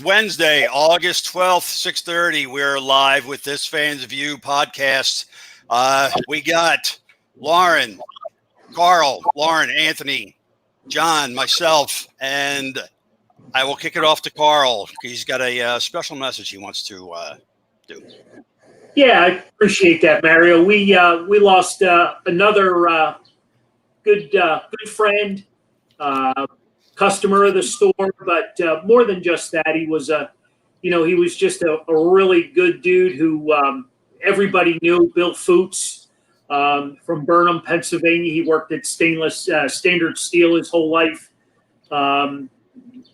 Wednesday, August 12th, 6:30. We're live with this Fans View podcast. We got Lauren, Carl, Anthony, John, myself, and I will kick it off to Carl. He's got a special message he wants to do. Yeah, I appreciate that, Mario. We lost another good friend, customer of the store, but more than just that, he was just a really good dude who everybody knew. Bill Foots from Burnham, Pennsylvania. He worked at Standard Steel his whole life.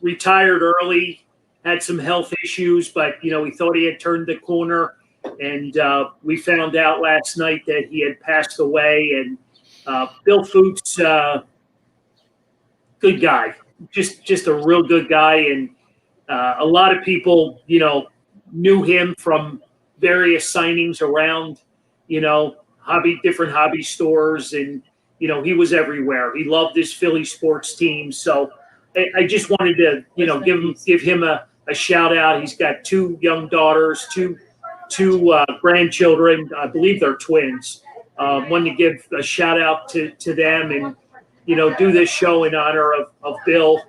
Retired early, had some health issues, but he thought he had turned the corner. And we found out last night that he had passed away. And Bill Foots, good guy, just a real good guy. And a lot of people, knew him from various signings around, different hobby stores. And, he was everywhere. He loved his Philly sports team. So I just wanted to, give him a shout out. He's got two young daughters, two grandchildren. I believe they're twins. Wanted to give a shout out to them and, do this show in honor of Bill.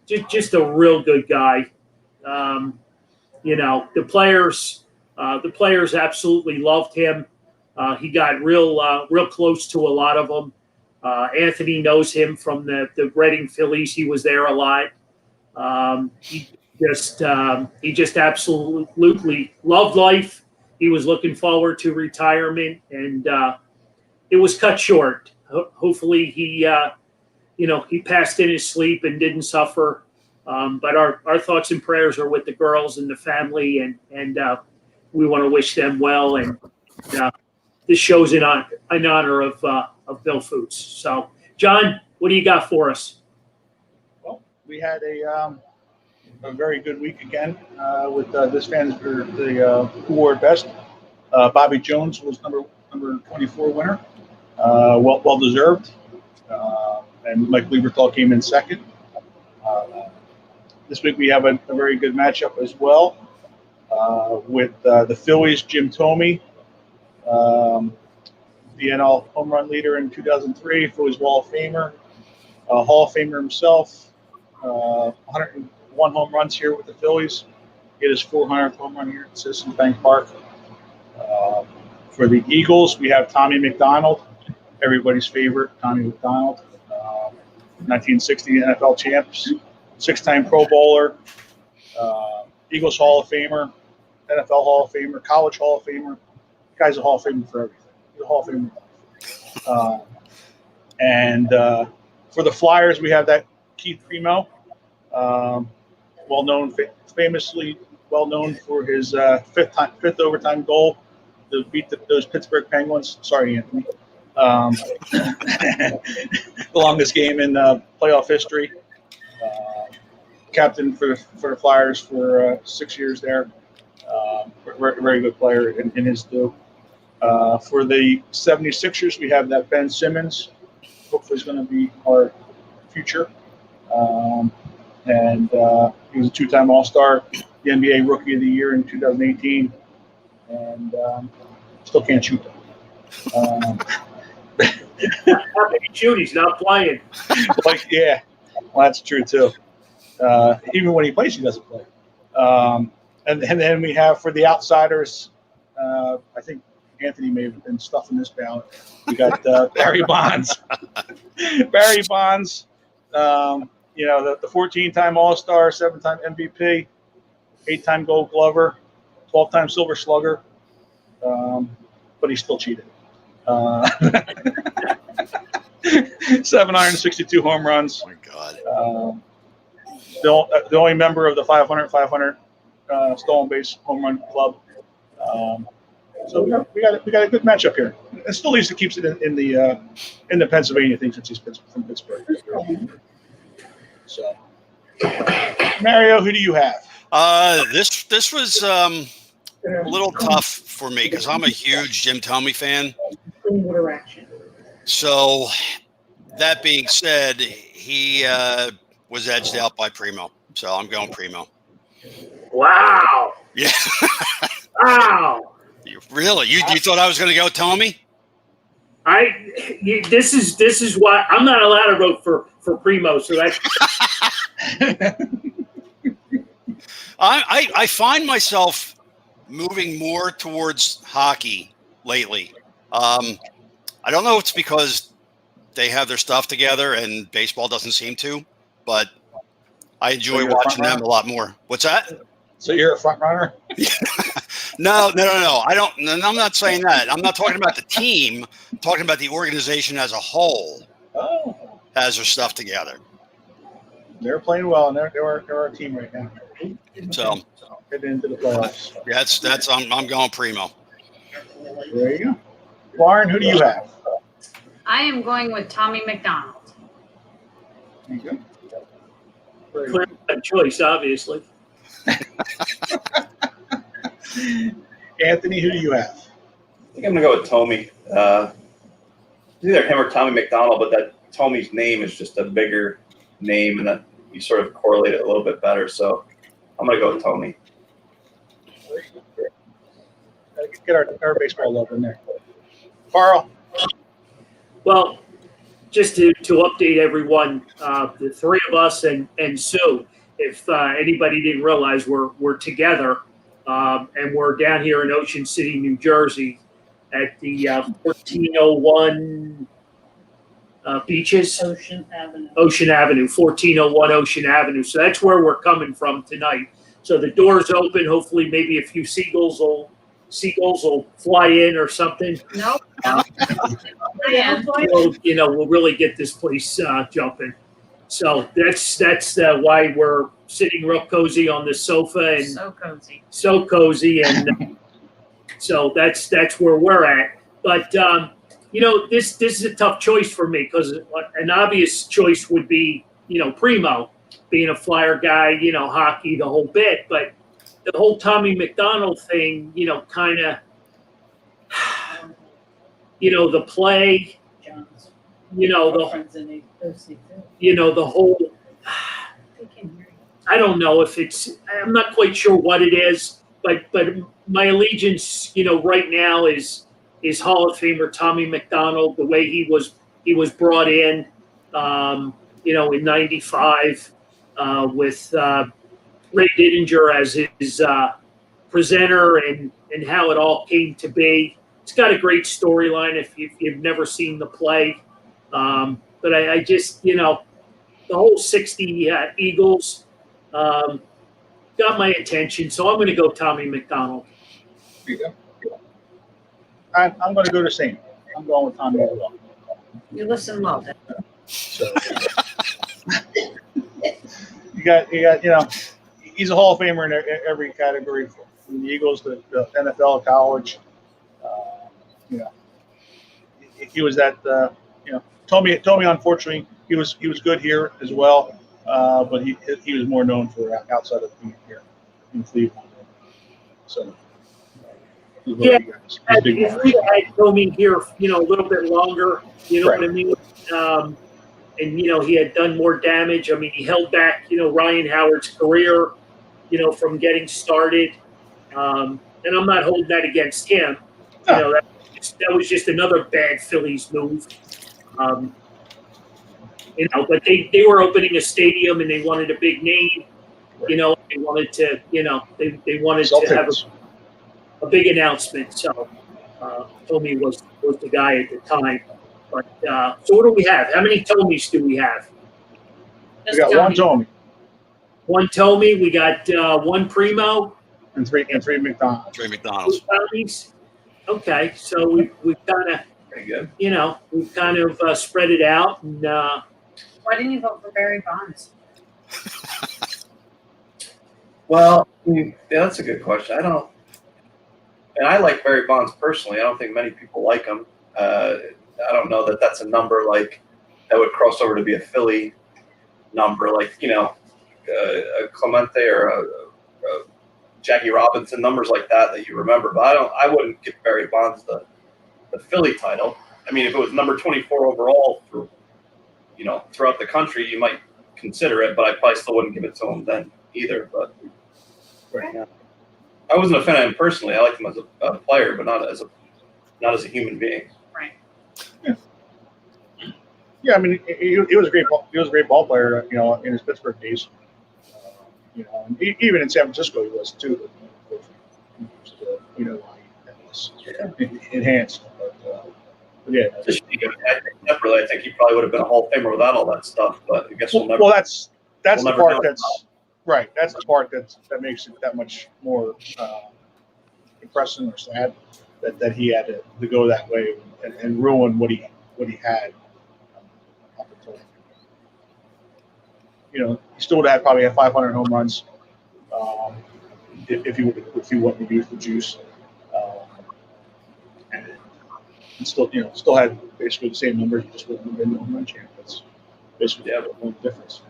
Just a real good guy. The players absolutely loved him. He got real close to a lot of them. Anthony knows him from the Reading Phillies. He was there a lot. He just absolutely loved life. He was looking forward to retirement, and it was cut short. Hopefully he passed in his sleep and didn't suffer. But our thoughts and prayers are with the girls and the family, and we want to wish them well. And this show's in honor of Bill Foots. So, John, what do you got for us? Well, we had a very good week again with this fans for the who wore it best. Bobby Jones was number 24 winner, well deserved, and Mike Lieberthal came in second. This week we have a very good matchup as well with the Phillies. Jim Thome, the NL home run leader in 2003, Phillies Hall of Famer, Hall of Famer himself, 101 home runs here with the Phillies. He hit his 400th home run here at Citizens Bank Park. For the Eagles, we have Tommy McDonald, everybody's favorite, Tommy McDonald, 1960 NFL champs, 6-time Pro Bowler, Eagles Hall of Famer, NFL Hall of Famer, College Hall of Famer. The guy's a Hall of Famer for everything. He's a Hall of Famer. And for the Flyers, we have that Keith Primo, famously well known for his fifth overtime goal to beat those Pittsburgh Penguins. Sorry, Anthony. The longest game in playoff history. Captain for the Flyers for 6 years there. Very good player in his due. For the 76ers, we have that Ben Simmons. Hopefully, he's going to be our future. And he was a 2-time All-Star, the NBA Rookie of the Year in 2018, and still can't shoot. How can he shoot? He's not playing. Yeah, well, that's true too. Even when he plays, he doesn't play. And then we have for the outsiders, I think Anthony may have been stuffing this ballot. We got Barry Bonds. Barry Bonds. The 14-time All-Star, 7-time MVP, 8-time Gold Glover, 12-time Silver Slugger, but he still cheated. 762 home runs. Oh my God. The only member of the 500 stolen base home run club. So we got a good matchup here. It still leaves to keeps it in the Pennsylvania thing since he's from Pittsburgh. So, Mario, who do you have? This was a little tough for me because I'm a huge Jim Thome fan. So, that being said, he was edged out by Primo. So I'm going Primo. Wow. Yeah. Wow. Really? You thought I was going to go Tommy? This is why I'm not allowed to vote for Primo. So that's I find myself moving more towards hockey lately. I don't know if it's because they have their stuff together and baseball doesn't seem to, but I enjoy you're a watching front them a lot more. What's that? So you're a front runner? No. I don't. I'm not saying that. I'm not talking about the team. I'm talking about the organization as a whole Oh, has their stuff together. they're playing well, and they're a team right now. So Getting into the playoffs. yeah, that's I'm going Primo. There you go. Lauren, who do you have? I am going with Tommy McDonald. There you go. Very clear cut choice, obviously. Anthony, who do you have? I think I'm gonna go with Tommy. It's either him or Tommy McDonald, but that Tommy's name is just a bigger name, and that you sort of correlate it a little bit better. So I'm gonna go with Tommy. Get our baseball love in there. Carl. Well, just to update everyone, the three of us and Sue, if anybody didn't realize, we're together, and we're down here in Ocean City, New Jersey, at the 1401 Beaches. Ocean Avenue. Ocean Avenue, 1401 Ocean Avenue. So that's where we're coming from tonight. So the door's open. Hopefully, maybe a few seagulls will fly in or something. Nope. We'll really get this place jumping. So that's why we're sitting real cozy on the sofa and So cozy. and so that's where we're at. But this is a tough choice for me because an obvious choice would be Primo, being a Flyer guy, hockey, the whole bit. But the whole Tommy McDonald thing, kind of, the play, the whole. I don't know if I'm not quite sure what it is, but my allegiance, right now is Hall of Famer Tommy McDonald, the way he was brought in, in '95, with Ray Didinger as his presenter and how it all came to be. It's got a great storyline if you've never seen the play. But I just, the whole 60 Eagles got my attention. So I'm going to go Tommy McDonald. There you go. I'm going to go the same. I'm going with Tommy as well. You listen well. So you got he's a Hall of Famer in every category, from the Eagles to the NFL, college. He was that. Tommy. Unfortunately, he was good here as well, but he was more known for outside of being here in Cleveland. So. Yeah, if we had Tommy here, a little bit longer, what I mean? And, he had done more damage. I mean, he held back, Ryan Howard's career, from getting started. And I'm not holding that against him. That was just another bad Phillies move. But they were opening a stadium and they wanted a big name. They wanted to, they wanted to have a big announcement. So Tommy was the guy at the time. But so what do we have? How many Tomys do we have? We got one Tommy. One Tommy. We got one Primo. And three McDonald's. Three McDonald's. Tommies. Okay, so we've kind of, Pretty good. we've kind of spread it out. And Why didn't you vote for Barry Bonds? Well, yeah, that's a good question. I like Barry Bonds personally. I don't think many people like him. I don't know that that's a number like that would cross over to be a Philly number, like a Clemente or a Jackie Robinson, numbers like that you remember. But I wouldn't give Barry Bonds the Philly title. I mean, if it was number 24 overall throughout the country, you might consider it, but I probably still wouldn't give it to him then either. But Right. I wasn't a fan of him personally. I liked him as a player, but not as a human being. Yeah, I mean, he was a great ball player, in his Pittsburgh days. And even in San Francisco, he was too. That was enhanced. But yeah. I think he probably would have been a Hall of Famer without all that stuff. But I guess we'll never. Well, that's we'll the never part know. that's right. That's the part that makes it that much more impressive or sad that he had to go that way and ruin what he had. Up until, he still would have probably had 500 home runs if he wouldn't have used the juice, and still had basically the same numbers. He just wouldn't have been the home run champ. That's basically the only difference.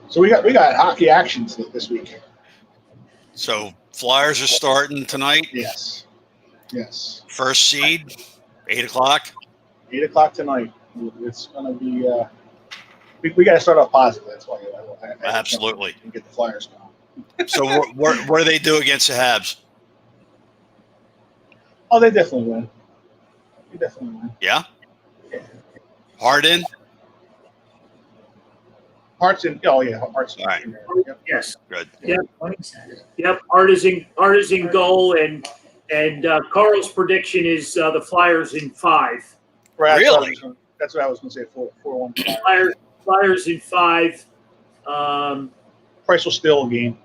So we got hockey actions this week. So Flyers are starting tonight. Yes. First seed, 8:00. 8:00 tonight. It's gonna be. We got to start off positive. That's why I Absolutely. and get the Flyers going. So what do they do against the Habs? Oh, they definitely win. Yeah. Hardin. Hearts in. Oh yeah, Hearts. All right. In there. Yep. Yes. Good. Yep. Art is in goal, and Carl's prediction is the Flyers in 5. Right, Really? That's what I was going to say. 4-1. Flyers in 5. Price will steal a game.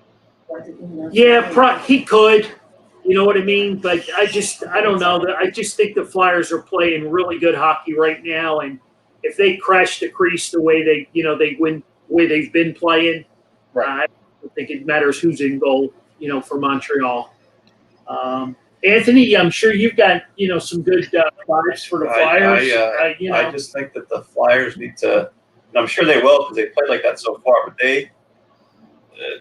Yeah, he could. You know what I mean? But I don't know. I just think the Flyers are playing really good hockey right now, and if they crash the crease the way they win, the way they've been playing, Right. I don't think it matters who's in goal. For Montreal. Anthony, I'm sure you've got some good vibes for the Flyers. I just think that the Flyers need to, and I'm sure they will because they played like that so far, but they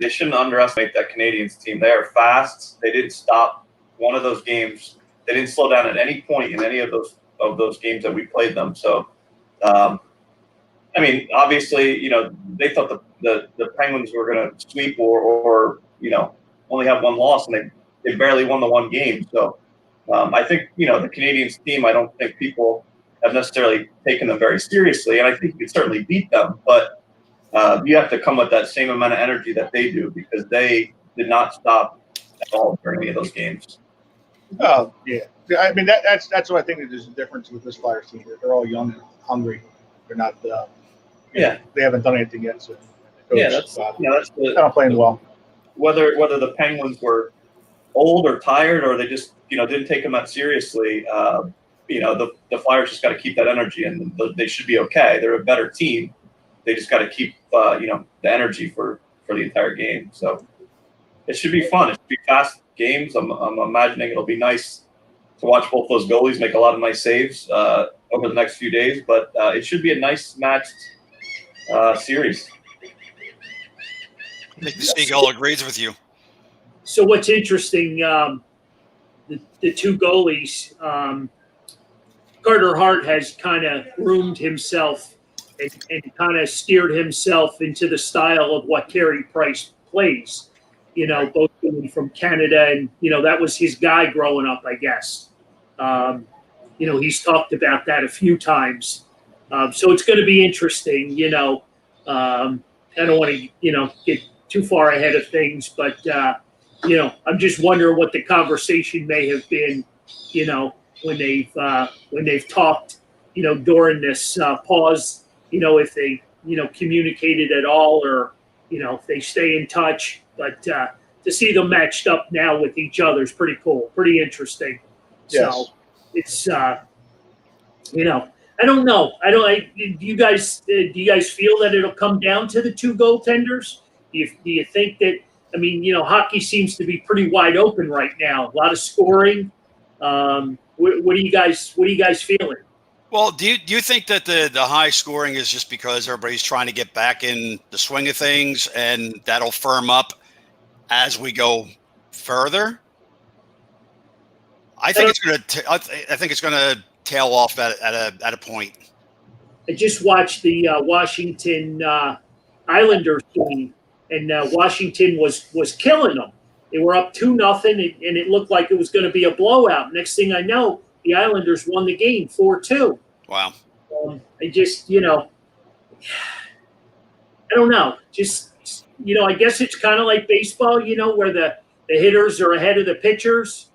shouldn't underestimate that Canadiens team. They are fast. They didn't stop one of those games. They didn't slow down at any point in any of those games that we played them. So, I mean, obviously, they thought the Penguins were going to sweep or only have one loss, and they barely won the one game. So I think, the Canadiens team, I don't think people have necessarily taken them very seriously, and I think you could certainly beat them, but you have to come with that same amount of energy that they do because they did not stop at all during any of those games. Oh yeah. I mean that's what I think is the difference with this Flyers team. They're all young and hungry. They're not. Yeah. They haven't done anything yet. So That's they're not playing well. Whether the Penguins were old or tired or they just didn't take them that seriously, the Flyers just got to keep that energy and they should be okay. They're a better team. They just got to keep the energy for the entire game. So it should be fun. It should be fast games. I'm imagining it'll be nice to watch both those goalies make a lot of nice saves over the next few days. But it should be a nice matched series. I think the Seagull agrees with you. So what's interesting, the two goalies, Carter Hart has kind of groomed himself and kind of steered himself into the style of what Carey Price plays. Both coming from Canada, and that was his guy growing up, I guess. He's talked about that a few times. So it's going to be interesting. I don't want to get too far ahead of things, but I'm just wondering what the conversation may have been. When they've talked. During this pause. If they communicated at all, or if they stay in touch. But to see them matched up now with each other is pretty cool, pretty interesting. Yes. So it's I don't know. Do you guys feel that it'll come down to the two goaltenders? Do you think that? I mean, hockey seems to be pretty wide open right now. A lot of scoring. What are you guys feeling? Well, do you think that the high scoring is just because everybody's trying to get back in the swing of things, and that'll firm up as we go further? I think it's going to tail off at a point. I just watched the Washington Islanders team, and Washington was killing them. They were up 2-0, and it looked like it was going to be a blowout. Next thing I know, the Islanders won the game 4-2. Wow. I just, I don't know. Just, I guess it's kind of like baseball, where the hitters are ahead of the pitchers.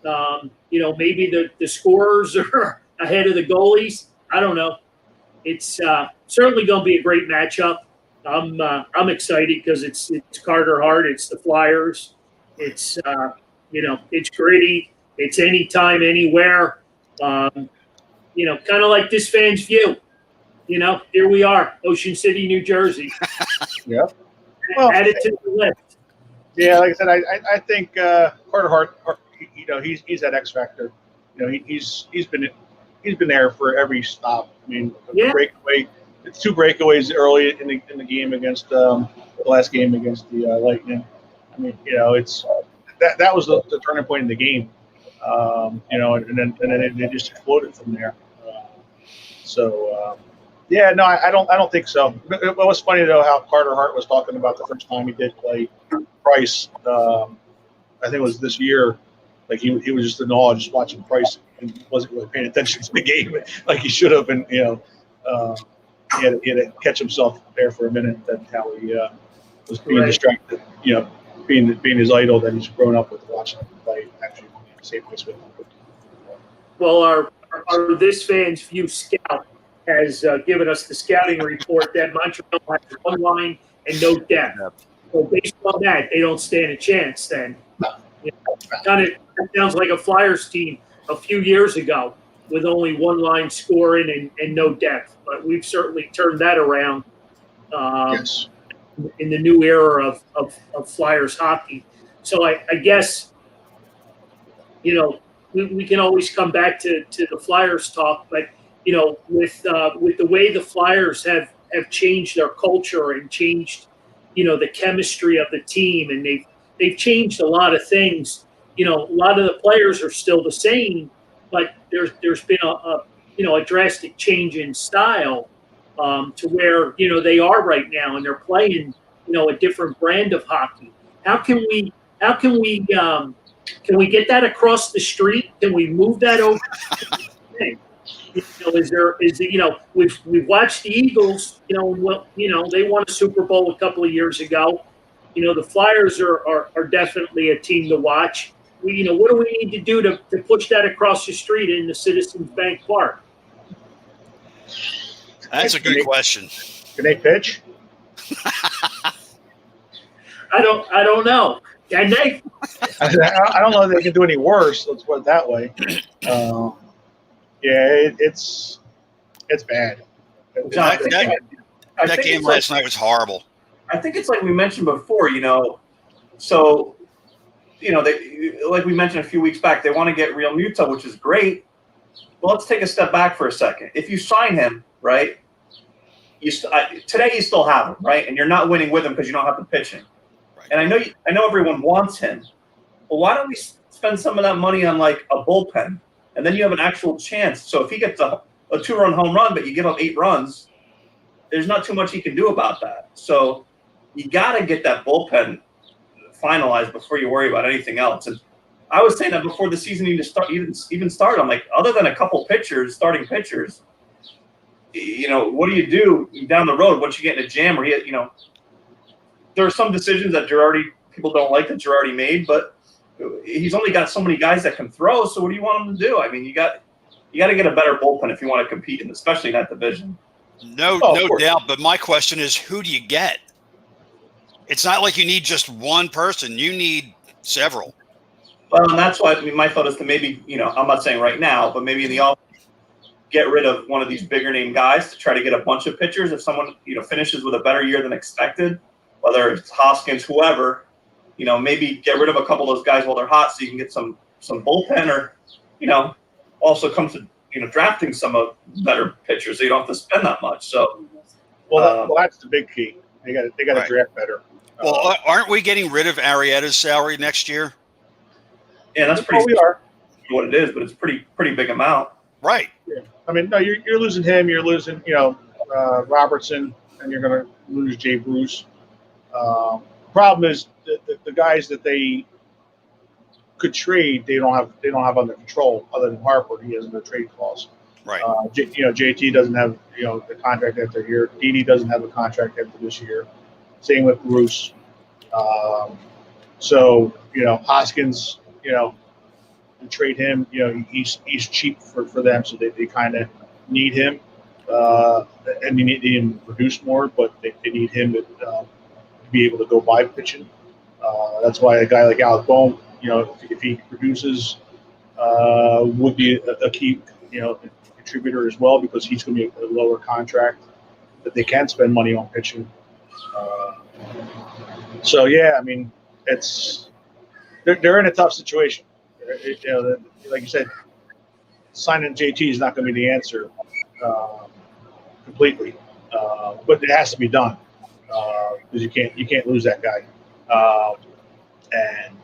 Maybe the scorers are ahead of the goalies. I don't know. It's certainly going to be a great matchup. I'm excited because it's Carter Hart. It's the Flyers. It's it's gritty. It's anytime, anywhere. Kind of like this fan's view. Here we are, Ocean City, New Jersey. Yeah. Well, Add it to the list. Yeah, like I said, I think Carter Hart, he's that X factor. He's been there for every stop. I mean, breakaway. It's 2 breakaways early in the game against the last game against the Lightning. I mean, it's that was the turning point in the game. And then it just exploded from there. I don't think so. It was funny though how Carter Hart was talking about the first time he did play Price. I think it was this year. Like he was just in awe just watching Price and wasn't really paying attention to the game like he should have. And he had to catch himself there for a minute. That's how he was being distracted. Being his idol that he's grown up with, watching him play actually in the same place with him. Well, our This Fan's View scout has given us the scouting report that Montreal has 1 line and no depth. So based on that, they don't stand a chance then. Kind of sounds like a Flyers team a few years ago with only 1 line scoring and no depth. But we've certainly turned that around Yes. in the new era of Flyers hockey. So I guess, we can always come back to the Flyers talk, but with the way the Flyers have changed their culture and changed, the chemistry of the team, and they've changed a lot of things. A lot of the players are still the same, but there's been a drastic change in style to where they are right now, and they're playing a different brand of hockey. Can we get that across the street? Can we move that over? We've watched the Eagles. They won a Super Bowl a couple of years ago. The Flyers are definitely a team to watch. What do we need to do to push that across the street in the Citizens Bank Park? That's a good question. Can they pitch? I don't know. Can they? I don't know if they can do any worse. Let's put it that way. It's bad. That game last night was horrible. I think it's like we mentioned before, so, like we mentioned a few weeks back, they want to get Real Muto, which is great. Well, let's take a step back for a second. If you sign him, right, today you still have him, right, and you're not winning with him because you don't have the pitching. Right. And I know everyone wants him. Well, why don't we spend some of that money on like a bullpen, and then you have an actual chance. So if he gets a 2-run home run, but you give up 8 runs, there's not too much he can do about that. So you got to get that bullpen finalized before you worry about anything else. And I was saying that before the season even started. I'm like, other than a couple starting pitchers, what do you do down the road once you get in a jam where there are some decisions that people don't like that Girardi made, but he's only got so many guys that can throw. So what do you want him to do? I mean, you got to get a better bullpen if you want to compete, especially in that division. No doubt. But my question is, who do you get? It's not like you need just one person. You need several. Well, and that's why my thought is to maybe, I'm not saying right now, but maybe in the off, get rid of one of these bigger name guys to try to get a bunch of pitchers. If someone, finishes with a better year than expected, whether it's Hoskins, whoever, maybe get rid of a couple of those guys while they're hot so you can get some bullpen, or, also come to, drafting some of better pitchers so you don't have to spend that much. So, well, that's the big key. They got to right. draft better. Well, aren't we getting rid of Arrieta's salary next year? Yeah, that's pretty. We are what it is, but it's pretty big amount. Right. Yeah. I mean, no, you're losing him. You're losing, Robertson. and you're going to lose Jay Bruce. Problem is the guys that they could trade, they don't have under control. Other than Harper, he has no trade clause. Right. JT doesn't have the contract after here. Didi doesn't have a contract after this year. Same with Bruce. So Hoskins, to trade him, he's cheap for them, so they kind of need him, and they need him to produce more, but they need him to be able to go by pitching. That's why a guy like Alec Bohm, if he produces, would be a key, contributor as well, because he's going to be a lower contract that they can spend money on pitching. So yeah, I mean, they're in a tough situation. Like you said, signing JT is not going to be the answer completely, but it has to be done because you can't lose that guy, and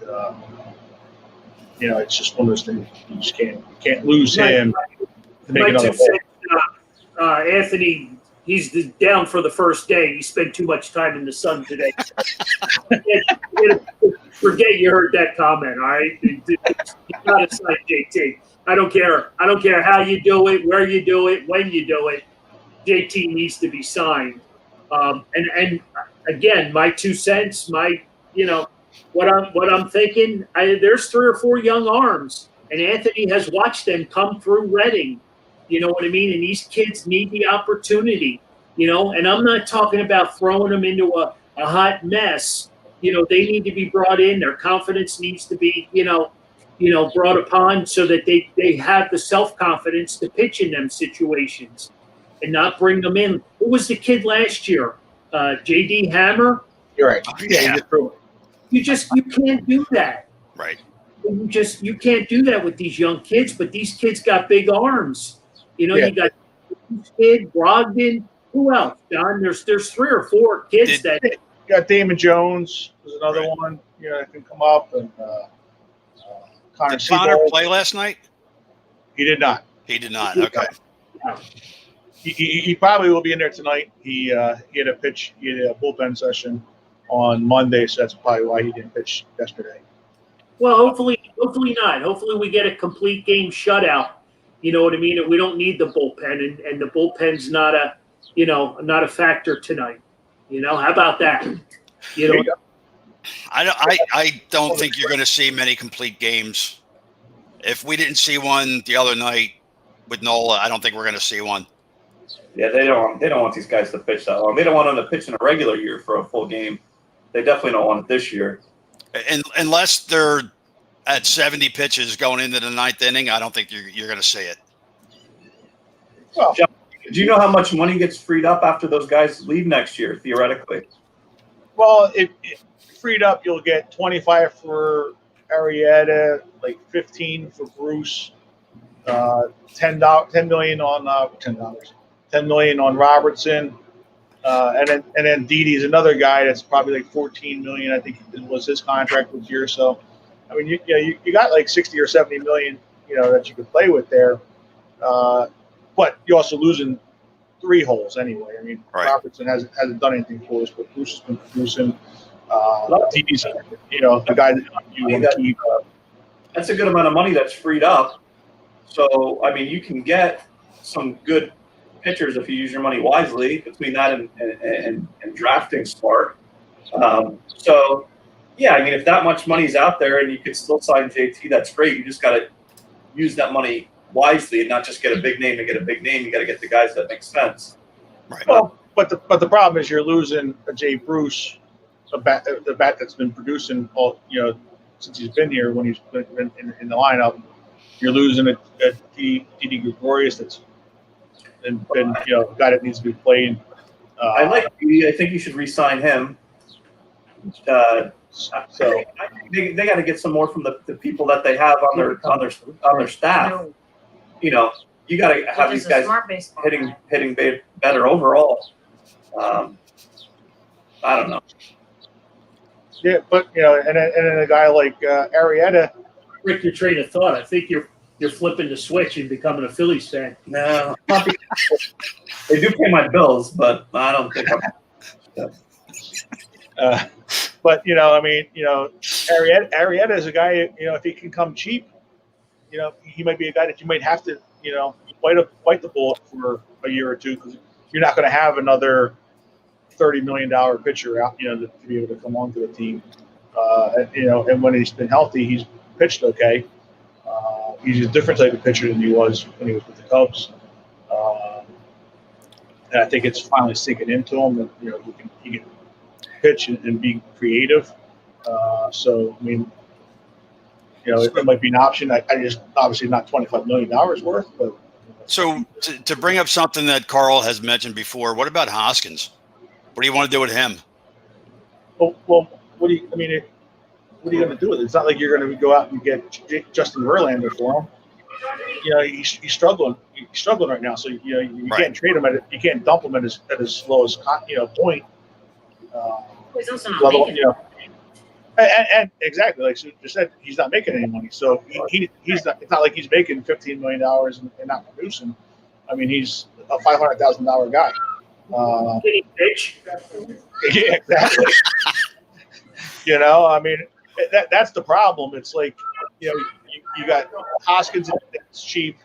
it's just one of those things. You just can't lose him to make another goal. Anthony, he's down for the first day. He spent too much time in the sun today. Forget you heard that comment, all right? You got to sign JT. I don't care. I don't care how you do it, where you do it, when you do it. JT needs to be signed. And again, my 2 cents, what I'm thinking. There's 3 or 4 young arms, and Anthony has watched them come through Reading. You know what I mean? And these kids need the opportunity. And I'm not talking about throwing them into a hot mess. They need to be brought in. Their confidence needs to be, brought upon so that they have the self-confidence to pitch in them situations and not bring them in. Who was the kid last year? J.D. Hammer? You're right. Yeah. You can't do that. Right. You can't do that with these young kids, but these kids got big arms. You got kid, Brogdon. Who else, John? There's 3 or 4 kids that you got Damon Jones was another one, that can come up, and Connor Did Connor Seabold. play last night? He did not. He did not. Okay. He probably will be in there tonight. He had a bullpen session on Monday, so that's probably why he didn't pitch yesterday. Well, hopefully not. Hopefully we get a complete game shutout. You know what I mean? And we don't need the bullpen, and the bullpen's not a factor tonight. How about that? I don't think you're going to see many complete games. If we didn't see one the other night with Nola, I don't think we're going to see one. Yeah, they don't want these guys to pitch that long. They don't want them to pitch in a regular year for a full game. They definitely don't want it this year. And unless they're at 70 pitches going into the 9th inning, I don't think you're going to see it. Well, John, do you know how much money gets freed up after those guys leave next year, theoretically? Well, if freed up, you'll get 25 for Arrieta, like 15 for Bruce, $10 million on $10 million on Robertson, and then Didi's another guy that's probably like 14 million. I think it was his contract this year. So, I mean, you got like 60 or 70 million, that you could play with there. But you're also losing 3 holes anyway. I mean, Right. Robertson hasn't done anything for us, but Bruce has been producing. Didi's, the guy that you want to keep. That's a good amount of money that's freed up. So, I mean, you can get some good pitchers if you use your money wisely between that and drafting smart. So, yeah, I mean, if that much money's out there and you could still sign JT, that's great. You just got to use that money wisely and not just get a big name to get a big name. You got to get the guys that make sense. Right. Well, but the problem is you're losing a Jay Bruce, the bat that's been producing all since he's been here when he's been in the lineup. You're losing a Didi Gregorius that's been guy that needs to be playing. I like Didi. I think you should re-sign him. So I think they got to get some more from the people that they have on their staff. You got to have these guys hitting better overall. I don't know. Yeah, but and then a guy like Arrieta. Break your train of thought. I think you're flipping the switch and becoming a Phillies fan. No, not because they do pay my bills, but I don't think I'm. But I mean, Arrieta is a guy. If he can come cheap, he might be a guy that you might have to, bite the bullet for a year or two, because you're not going to have another $30 million pitcher out, to be able to come onto the team. And when he's been healthy, he's pitched okay. He's a different type of pitcher than he was when he was with the Cubs. And I think it's finally sinking into him that he can pitch and be creative. So I mean, it might be an option. I just obviously not $25 million worth, but. So to bring up something that Carl has mentioned before, what about Hoskins? What do you want to do with him? Well, what are you going to do with it? It's not like you're going to go out and get Justin Verlander for him. He's struggling. He's struggling right now. So you Right. can't trade him you can't dump him at his lowest point. He's also not making it. And exactly like Sue just said, he's not making any money. So he's not. It's not like he's making $15 million and not producing. I mean, he's a $500,000 guy. Can he pitch? Yeah, exactly. I mean, that's the problem. It's like, you got Hoskins that's cheap.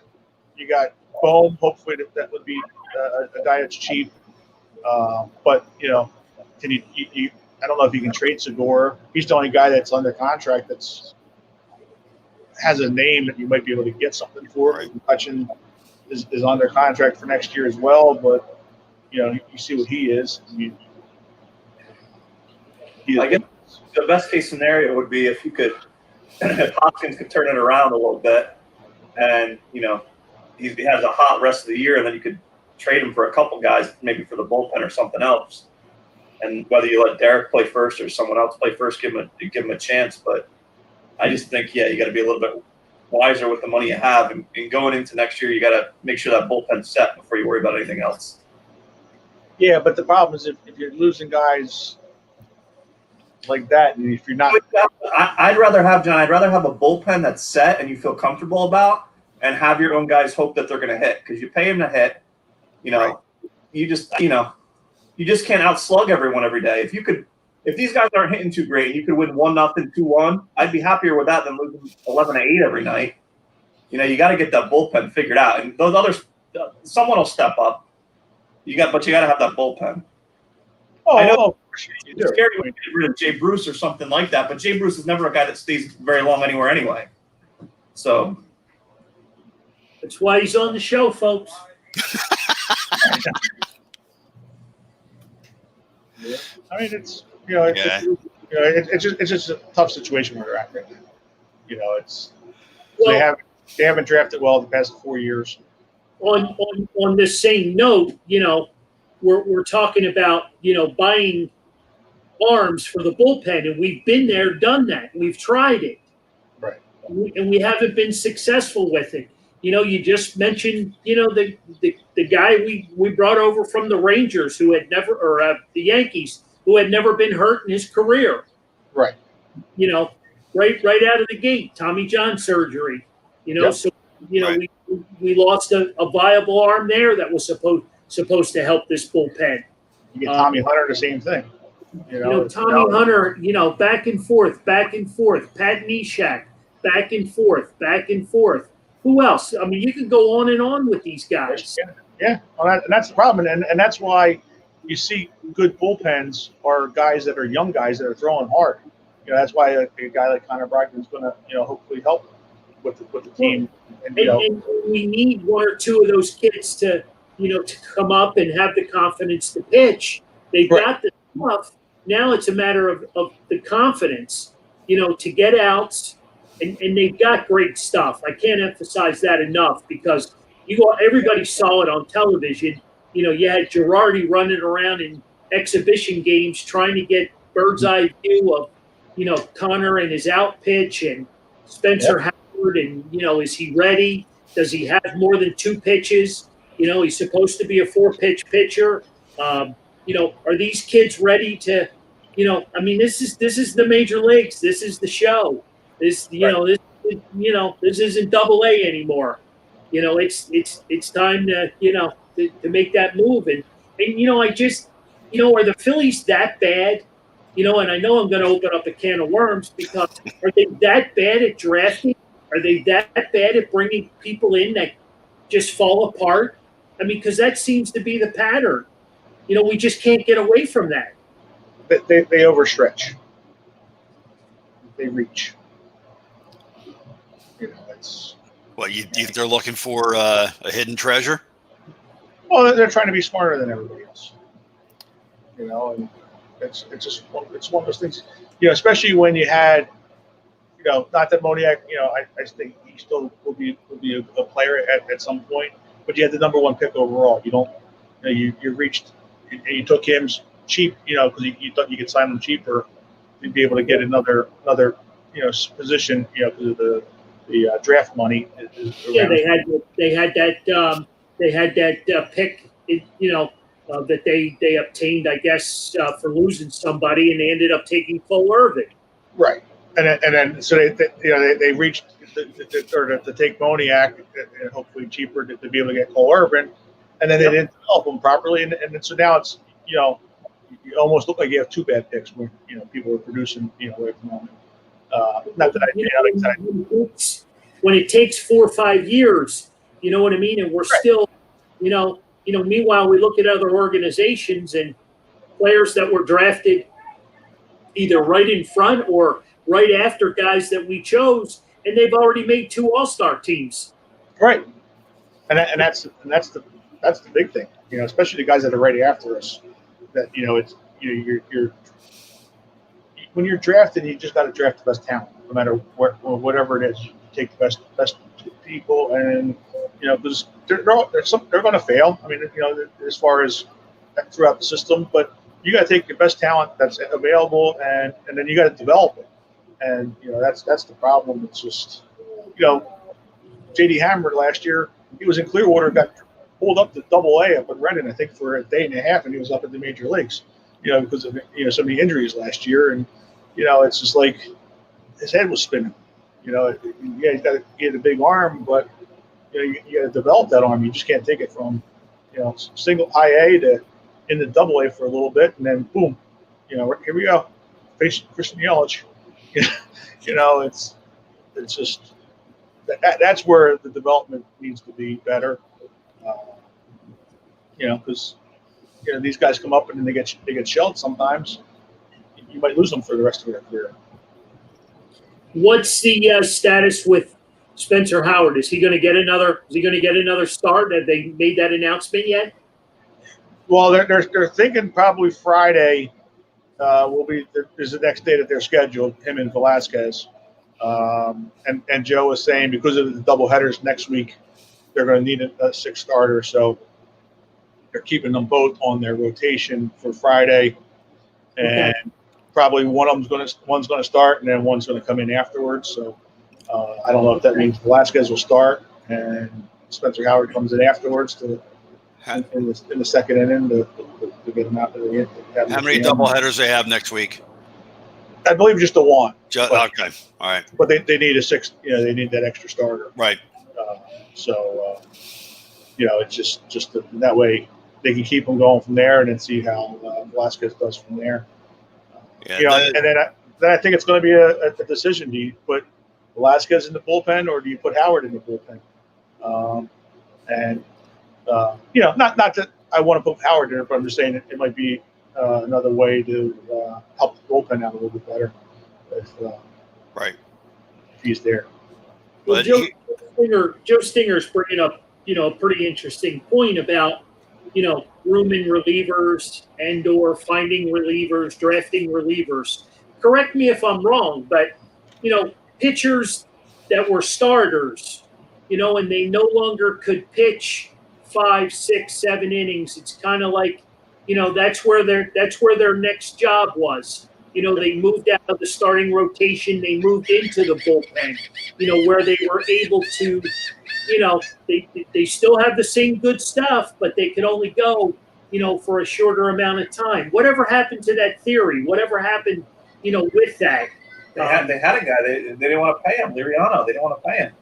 You got Bohm. Hopefully that would be a guy that's cheap. But can you? I don't know if you can trade Segura. He's the only guy that's under contract has a name that you might be able to get something for. Right. Hutchin is under contract for next year as well, but you see what he is. I mean, I guess the best case scenario would be if Hopkins could turn it around a little bit, and he has a hot rest of the year, and then you could trade him for a couple guys, maybe for the bullpen or something else. And whether you let Derek play first or someone else play first, give him a chance. But I just think, you got to be a little bit wiser with the money you have, and going into next year, you got to make sure that bullpen's set before you worry about anything else. Yeah, but the problem is if you're losing guys like that, and if you're not, I'd rather have a bullpen that's set and you feel comfortable about, and have your own guys hope that they're going to hit, because you pay them to hit. Right. You just can't outslug everyone every day. If these guys aren't hitting too great, you could win 1-0, 2-1. I'd be happier with that than losing 11-8 every night. You got to get that bullpen figured out, and those others, someone will step up. But you got to have that bullpen. I know you it's do. scary when you get rid of Jay Bruce or something like that, but Jay Bruce is never a guy that stays very long anywhere anyway. So That's why he's on the show, folks. I mean, it's just a tough situation where they're at right now. They haven't drafted well the past 4 years. On this same note, we're talking about buying arms for the bullpen, and we've been there, done that. We've tried it, Right. and we haven't been successful with it. You just mentioned the guy we brought over from the Rangers who had never, or the Yankees, who had never been hurt in his career. Right. Right out of the gate, Tommy John surgery. Yep. So Right. we lost a viable arm there that was supposed to help this bullpen. You get Tommy Hunter, the same thing. Tommy Hunter, back and forth, Pat Neshek, back and forth. Who else? I mean, you could go on and on with these guys. Yeah. Well, and that's the problem, and that's why you see good bullpens are guys that are young guys that are throwing hard. That's why a guy like Connor Brogdon is going to hopefully help with the team. And we need one or two of those kids to come up and have the confidence to pitch. They've got the stuff. Now it's a matter of the confidence, to get outs, and they've got great stuff. I can't emphasize that enough, because everybody saw it on television. You had Girardi running around in exhibition games trying to get bird's eye view of, Connor and his out pitch, and Spencer Howard, and, is he ready? Does he have more than 2 pitches? He's supposed to be a 4-pitch pitcher. Are these kids ready to, I mean, this is the major leagues. This is the show. This this isn't Double A anymore. It's time to to make that move. And I just are the Phillies that bad? And I know I'm going to open up a can of worms because are they that bad at drafting? Are they that bad at bringing people in that just fall apart? I mean, because that seems to be the pattern. We just can't get away from that. They overstretch. They reach. It's. Well, you think they're looking for a hidden treasure? Well, they're trying to be smarter than everybody else. And it's one of those things. Especially when you had, not that Moniak. I think he still will be a player at some point. But you had the number 1 pick overall. You reached and you took him cheap. Because you thought you could sign him cheaper. You'd be able to get another position. Because of the draft money. Yeah, they had that pick. That they obtained, I guess, for losing somebody, and they ended up taking Cole Irvin. Right, and then so they reached to take Moniak and hopefully cheaper to be able to get Cole Irvin, and then they didn't help him properly, and so now it's you almost look like you have 2 bad picks when people are producing right from home. Not that when it takes 4 or 5 years, you know what I mean, and we're still, meanwhile we look at other organizations and players that were drafted either right in front or right after guys that we chose, and they've already made 2 All-Star teams. Right, and that's the big thing, especially the guys that are right after us. That it's you're when you're drafted, you just got to draft the best talent, no matter whatever it is. You take the best people, and because they're going to fail. I mean, as far as throughout the system, but you got to take the best talent that's available, and then you got to develop it. And that's the problem. It's just J.D. Hammer last year, he was in Clearwater, got pulled up to Double A up in Renton, I think, for a day and a half, and he was up in the major leagues. Because of so many injuries last year, and it's just like his head was spinning. He's got to get a big arm, but you got to develop that arm. You just can't take it from single high A to into Double A for a little bit, and then boom, here we go, face Christian Yelich. It's just that's where the development needs to be better. Because these guys come up and then they get shelled sometimes. You might lose them for the rest of their career. What's the status with Spencer Howard? Is he going to get another start? Have they made that announcement yet? Well, they're thinking probably Friday is the next day that they're scheduled. Him and Velasquez, and Joe is saying because of the double headers next week, they're going to need a 6th starter. So they're keeping them both on their rotation for Friday, and probably one's going to start, and then one's going to come in afterwards. So I don't know if that means Velasquez will start and Spencer Howard comes in afterwards in the second inning to get him out there. How many doubleheaders they have next week? I believe just the one. Okay, all right. But they need a 6th. They need that extra starter. Right. It's just that way they can keep them going from there, and then see how Velasquez does from there. And then I think it's going to be a decision. Do you put Velasquez in the bullpen, or do you put Howard in the bullpen? Not that I want to put Howard in it, but I'm just saying it might be another way to help the bullpen out a little bit better if he's there. Well, Joe Stinger's bringing up a pretty interesting point about rooming relievers and/or finding relievers, drafting relievers. Correct me if I'm wrong, but pitchers that were starters, and they no longer could pitch 5, 6, 7 innings. It's kind of like, that's where their next job was. They moved out of the starting rotation. They moved into the bullpen, where they were able to, they still have the same good stuff, but they could only go, for a shorter amount of time. Whatever happened to that theory? Whatever happened, with that? They had a guy. They didn't want to pay him. Liriano. They didn't want to pay him.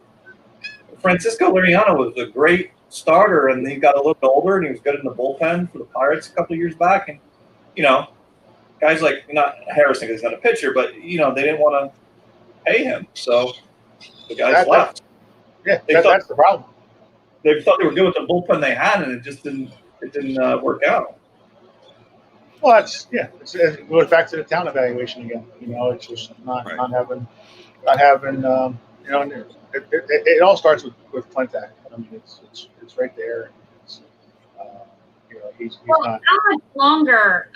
Francisco Liriano was a great starter, and he got a little bit older, and he was good in the bullpen for the Pirates a couple of years back. And guys like not Harrison is not a pitcher, but they didn't want to pay him, so the guys left. Yeah, that's the problem. They thought they were good with the bullpen they had, and it just didn't work out. Well, it goes back to the talent evaluation again. It's just not having. It all starts with Clintac. I mean, it's right there. He's not. How much longer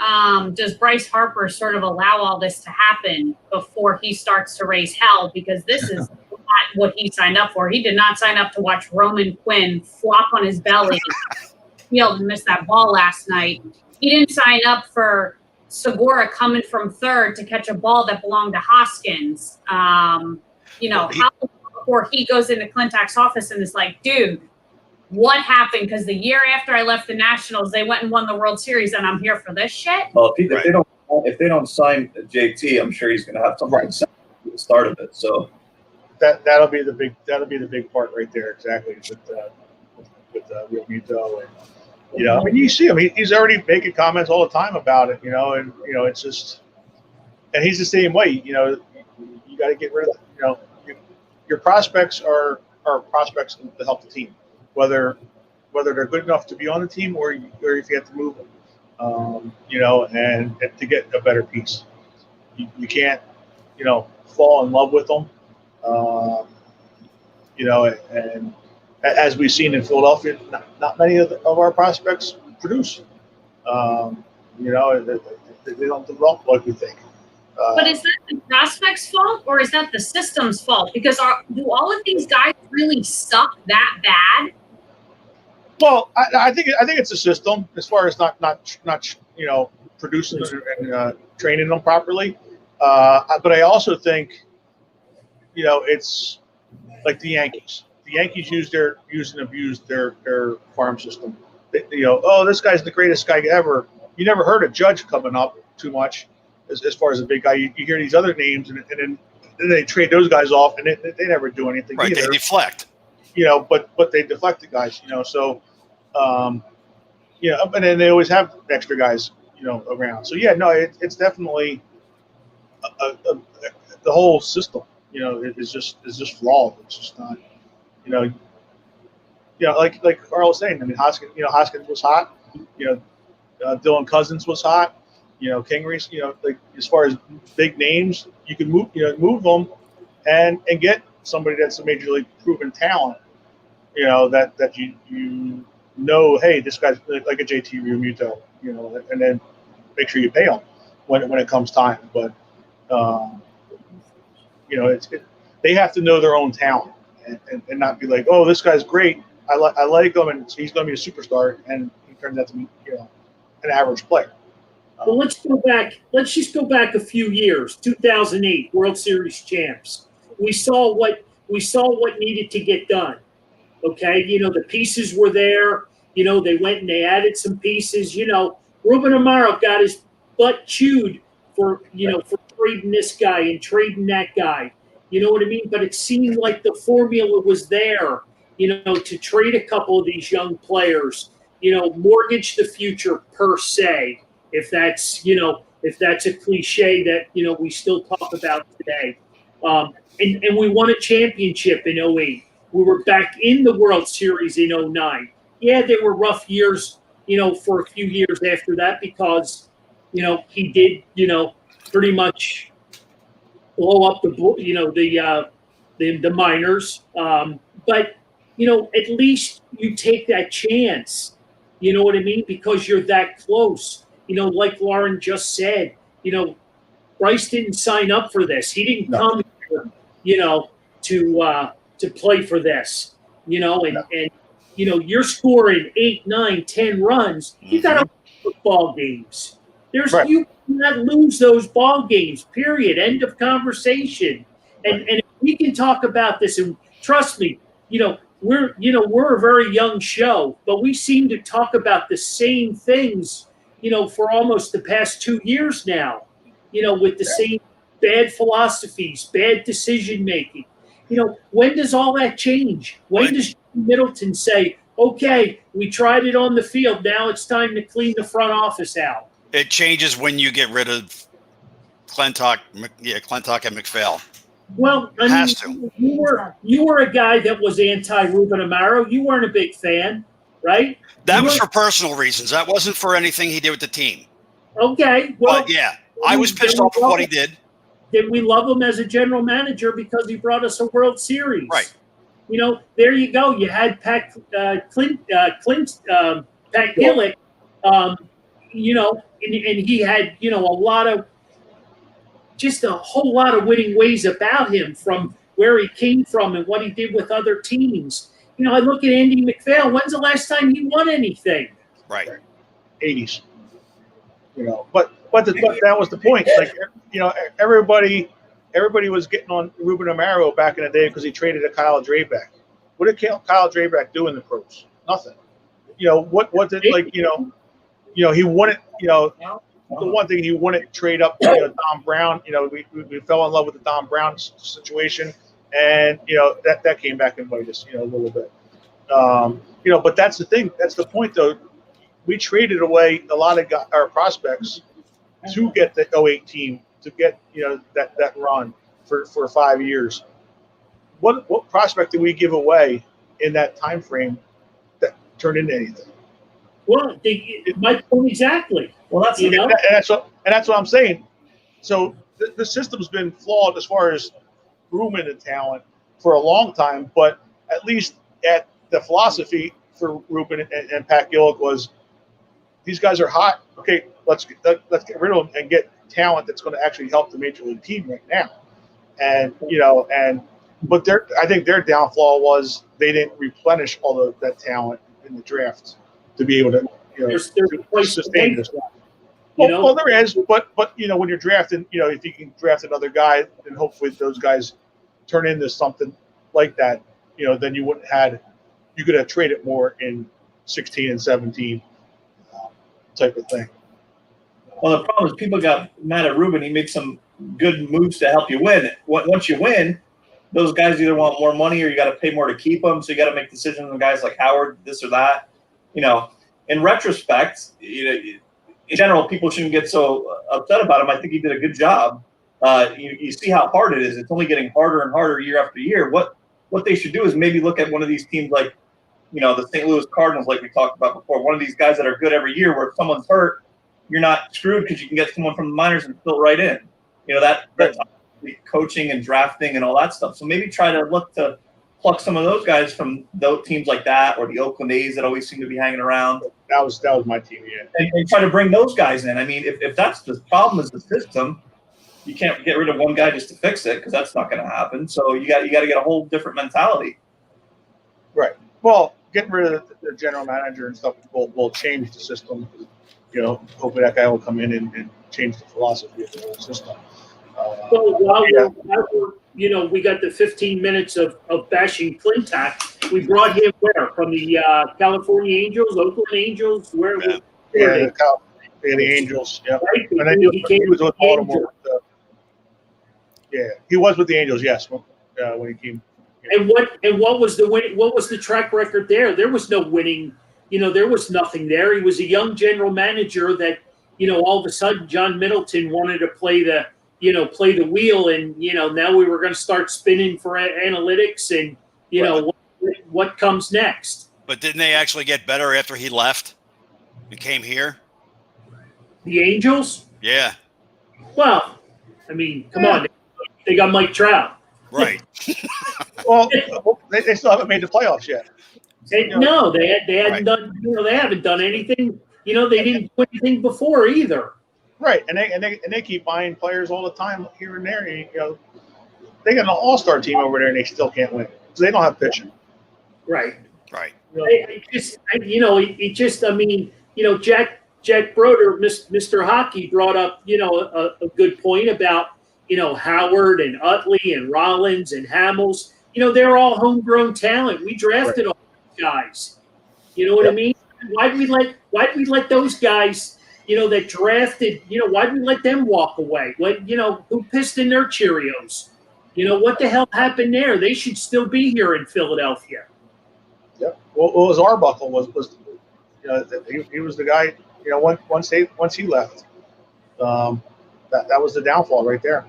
does Bryce Harper sort of allow all this to happen before he starts to raise hell? Because this is not what he signed up for. He did not sign up to watch Roman Quinn flop on his belly, field and miss that ball last night. He didn't sign up for Segura coming from third to catch a ball that belonged to Hoskins. How long before he goes into Clintac's office and is like, dude, what happened? Because the year after I left the Nationals, they went and won the World Series, and I'm here for this shit. Well, if they don't sign JT, I'm sure he's going to have something to say at the start of it. So that'll be the big part right there, exactly with Realmuto. And I mean, you see him; he's already making comments all the time about it. And it's just, and he's the same way. You got to get rid of your prospects are prospects to help the team. Whether they're good enough to be on the team or if you have to move them, and to get a better piece, you can't, fall in love with them, and as we've seen in Philadelphia, not many of our prospects produce, they don't develop like we think. But is that the prospect's fault or is that the system's fault? Because do all of these guys really suck that bad? Well, I think it's a system as far as not producing and training them properly. But I also think it's like the Yankees. The Yankees use and abuse their farm system. This guy's the greatest guy ever. You never heard a Judge coming up too much as far as a big guy. You hear these other names, and then they trade those guys off, and they never do anything either. They deflect. But they deflect the guys, so, and then they always have extra guys, around. So, it's definitely the whole system, is just flawed. It's just not, like Carl was saying, I mean, Hoskins was hot, Dylan Cousins was hot, King Reese, like as far as big names, you can move them and get somebody that's a major league proven talent. That hey, this guy's like a JT Realmuto, and then make sure you pay him when it comes time. But they have to know their own talent and not be like, oh, this guy's great. I like him, and he's going to be a superstar, and he turns out to be an average player. Well, let's just go back a few years. 2008 World Series champs. We saw what needed to get done. Okay, the pieces were there. They went and they added some pieces. Ruben Amaro got his butt chewed for trading this guy and trading that guy. You know what I mean? But it seemed like the formula was there, to trade a couple of these young players, mortgage the future per se, if that's a cliche that, we still talk about today. And we won a championship in 2008. We were back in the World Series in 2009. Yeah, there were rough years, for a few years after that because, he did, pretty much blow up the minors. But, at least you take that chance. You know what I mean? Because you're that close. Like Lauren just said, Bryce didn't sign up for this. He didn't come here, to play for this, and you're scoring 8, 9, 10 runs. You got to win ball games. You cannot lose those ball games. Period. End of conversation. And if we can talk about this, and trust me, we're a very young show, but we seem to talk about the same things, for almost the past 2 years now. With the same bad philosophies, bad decision making. When does all that change? When does Middleton say, okay, we tried it on the field, now it's time to clean the front office out? It changes when you get rid of Clintock and McPhail. Well, Has you were a guy that was anti-Ruben Amaro. You weren't a big fan, right? That was for personal reasons. That wasn't for anything he did with the team. Okay, well, But yeah, I was pissed off with what he did. Did we love him as a general manager because he brought us a World Series? Right. There you go. You had Pat Gillick, and he had a whole lot of winning ways about him from where he came from and what he did with other teams. I look at Andy McPhail. When's the last time he won anything? Right. 80s. But that was the point. Like, everybody was getting on Ruben Amaro back in the day because he traded a Kyle Drabeck. What did Kyle Drabeck do in the pros? Nothing. What did he wouldn't. The one thing he wouldn't trade up Don Brown. We fell in love with the Don Brown situation, and that came back and bite us a little bit. But that's the thing. That's the point, though. We traded away a lot of our prospects to get the 08 team, to get that run for 5 years. What prospect did we give away in that time frame that turned into anything? Well, my point exactly. Well, that's that's what I'm saying. So the system's been flawed as far as Ruben and talent for a long time, but at least at the philosophy for Ruben and Pat Gillick was, these guys are hot. Okay, let's get rid of them and get talent that's going to actually help the major league team right now. But I think their downfall was they didn't replenish all of that talent in the draft to be able to There's a place to sustain this. Well, there is, but when you're drafting, if you can draft another guy, then hopefully those guys turn into something like that. Then you could have traded more in 16 and 17. Type of thing. Well, the problem is people got mad at Ruben. He made some good moves to help you win. Once you win, those guys either want more money or you got to pay more to keep them. So you got to make decisions on guys like Howard, this or that. In retrospect, in general, people shouldn't get so upset about him. I think he did a good job. You see how hard it is. It's only getting harder and harder year after year. What they should do is maybe look at one of these teams like, the St. Louis Cardinals, like we talked about before, one of these guys that are good every year where if someone's hurt, you're not screwed because you can get someone from the minors and fill right in. That's coaching and drafting and all that stuff. So maybe try to look to pluck some of those guys from those teams like that, or the Oakland A's that always seem to be hanging around. That was my team, yeah. And try to bring those guys in. I mean, if that's the problem is the system, you can't get rid of one guy just to fix it because that's not going to happen. So you got to get a whole different mentality. Right. Well, getting rid of the general manager and stuff will change the system. Hopefully that guy will come in and change the philosophy of the whole system. We got the 15 minutes of bashing Clintock. We brought him where? From the California Angels, Oakland Angels? Where? The Angels. Yeah. Right? And then he was with Baltimore. He was with the Angels. Yes, when he came. And what was the track record there? There was no winning. There was nothing there. He was a young general manager that all of a sudden John Middleton wanted to play the wheel, and now we were going to start spinning for analytics and what comes next. But didn't they actually get better after he left and came here? The Angels? Yeah. Well, I mean, come on, they got Mike Trout. Right. Well, they still haven't made the playoffs yet. No, they hadn't done. They haven't done anything. They didn't do anything before either. Right, and they keep buying players all the time here and there. They got an all-star team over there, and they still can't win because they don't have pitching. Right. Right. Jack Broder, Mr. Hockey, brought up a good point about Howard and Utley and Rollins and Hamels. They're all homegrown talent. We drafted all these guys. You know what I mean? Why'd we let those guys that drafted, why didn't let them walk away? Who pissed in their Cheerios? What the hell happened there? They should still be here in Philadelphia. Yeah. Well, what was Arbuckle was he was the guy. Once he left, that was the downfall right there.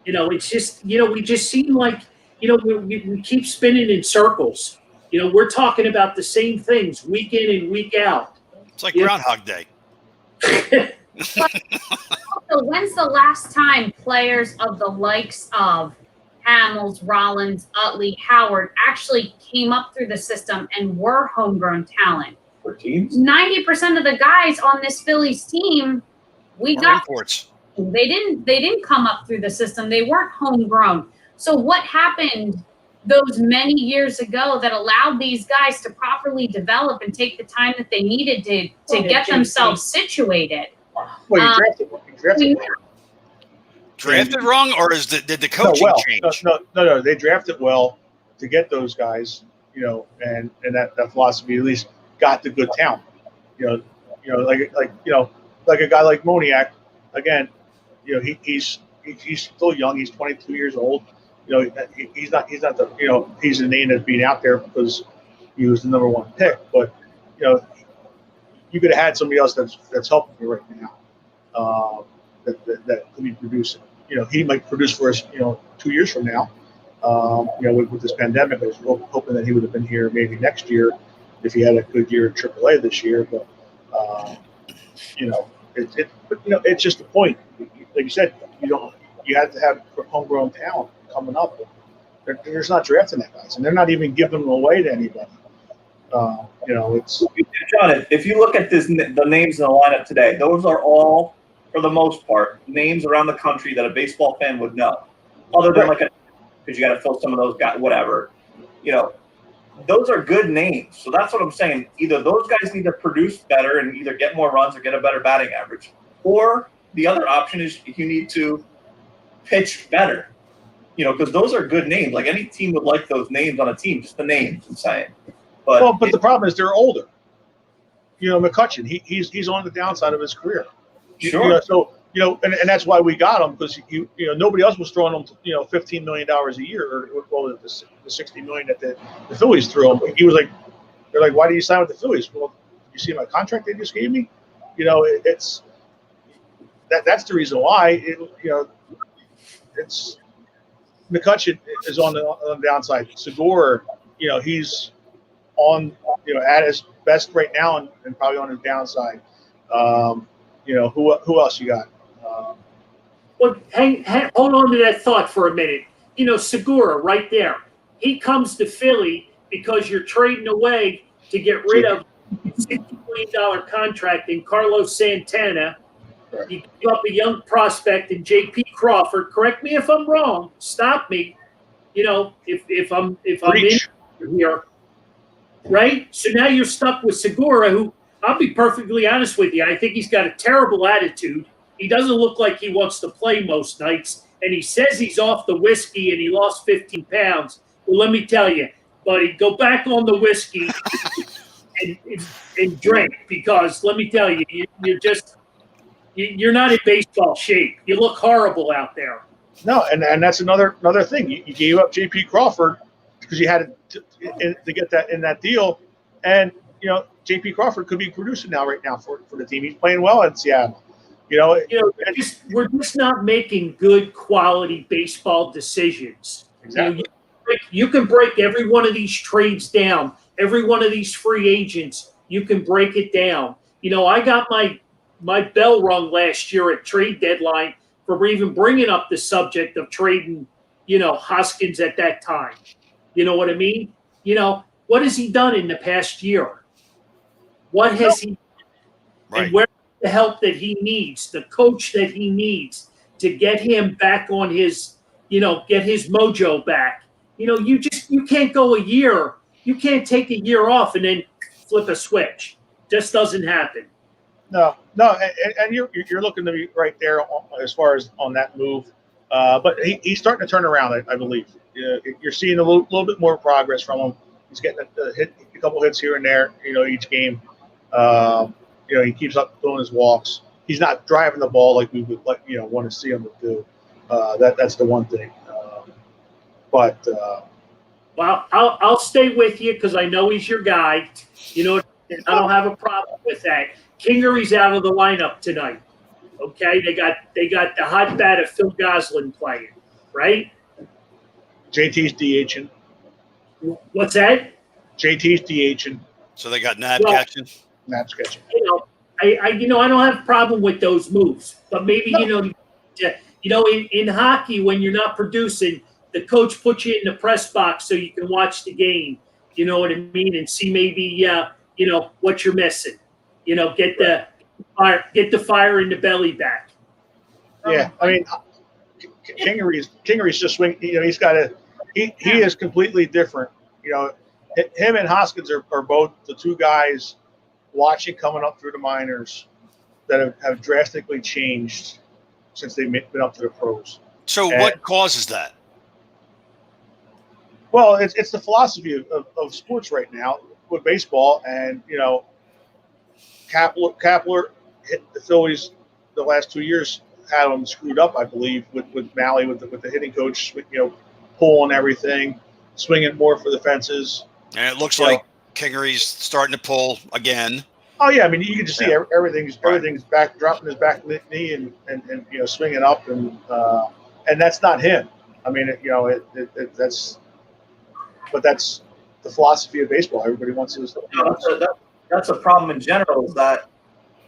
It's just we just seem like we keep spinning in circles. We're talking about the same things week in and week out. It's like Groundhog Day. So when's the last time players of the likes of Hamels, Rollins, Utley, Howard actually came up through the system and were homegrown talent? For teams? 90% of the guys on this Phillies team, we Or got imports. they didn't come up through the system. They weren't homegrown. So what happened those many years ago that allowed these guys to properly develop and take the time that they needed to get themselves situated? Well, you drafted Drafted wrong, or did the coaching change? No. They drafted well to get those guys, and that philosophy at least got the good talent. Like a guy like Moniak, again, he's still young. He's 22 years old. He's not the he's a name that's being out there because he was the number one pick. But you could have had somebody else that's helping you right now. That could be producing. He might produce for us, 2 years from now. With this pandemic, I was hoping that he would have been here maybe next year if he had a good year in AAA this year. But it's just the point. Like you said, you have to have homegrown talent coming up. They're just not drafting that guys, and they're not even giving them away to anybody. It's John, if you look at the names in the lineup today, those are all, for the most part, names around the country that a baseball fan would know. Other than because you got to fill some of those guys, whatever. Those are good names. So that's what I'm saying. Either those guys need to produce better and either get more runs or get a better batting average, or the other option is you need to pitch better. Because those are good names. Like any team would like those names on a team, just the names. I'm saying. But the problem is they're older. McCutchen, he's on the downside of his career. Sure. And that's why we got him, because nobody else was throwing him $15 million a year, or the $60 million that the Phillies threw him. He was like, they're like, why did you sign with the Phillies? Well, you see my contract they just gave me. It's that's the reason why. It's McCutchen is on the downside. Segura, he's on at his best right now and probably on his downside. Who else you got? Well, hold on to that thought for a minute. Segura right there. He comes to Philly because you're trading away to get rid of a $60 million contract in Carlos Santana. Right. You give up a young prospect in J.P. Crawford. Correct me if I'm wrong. Stop me. If I'm in here, right? So now you're stuck with Segura, who, I'll be perfectly honest with you, I think he's got a terrible attitude. He doesn't look like he wants to play most nights, and he says he's off the whiskey and he lost 15 pounds. Well, let me tell you, buddy, go back on the whiskey and drink, because let me tell you, you're not in baseball shape. You look horrible out there. No, and that's another thing. You gave up J.P. Crawford because you had to get that in that deal, and J.P. Crawford could be producing right now for the team. He's playing well in Seattle. We're just not making good quality baseball decisions. Exactly. You can break every one of these trades down, every one of these free agents. You can break it down. I got my bell rung last year at trade deadline for even bringing up the subject of trading, Hoskins at that time. You know what I mean? What has he done in the past year? What has he? Right. And where the help that he needs, the coach that he needs to get him back on his, get his mojo back. You can't go a year. You can't take a year off and then flip a switch. Just doesn't happen. No, and you're looking to be right there as far as on that move. But he's starting to turn around, I believe. You're seeing a little bit more progress from him. He's getting a couple hits here and there, each game. he keeps up doing his walks. He's not driving the ball like we would want to see him do. That's the one thing. Well, I'll stay with you because I know he's your guy. I don't have a problem with that. Kingery's out of the lineup tonight. Okay, they got the hot bat of Phil Goslin playing, right? JT's DHing. What's that? JT's DHing. So they got Nab catching. Nab's catching. I don't have a problem with those moves, but maybe in hockey when you're not producing, the coach puts you in the press box so you can watch the game. You know what I mean, and see maybe what you're missing. Get the fire in the belly back. Yeah, I mean, Kingery's just swing. He's got he is completely different. Him and Hoskins are both the two guys watching coming up through the minors that have drastically changed since they've been up to the pros. So what causes that? Well, it's the philosophy of sports right now with baseball, and Kapler hit the Phillies the last 2 years, had them screwed up, I believe, with Malley, with the hitting coach, pulling everything, swinging more for the fences. And it looks like Kingery's starting to pull again. Oh yeah, I mean you can just see everything's back, dropping his back knee and swinging up, and that's not him. I mean that's the philosophy of baseball. Everybody wants to. That's a problem in general. Is that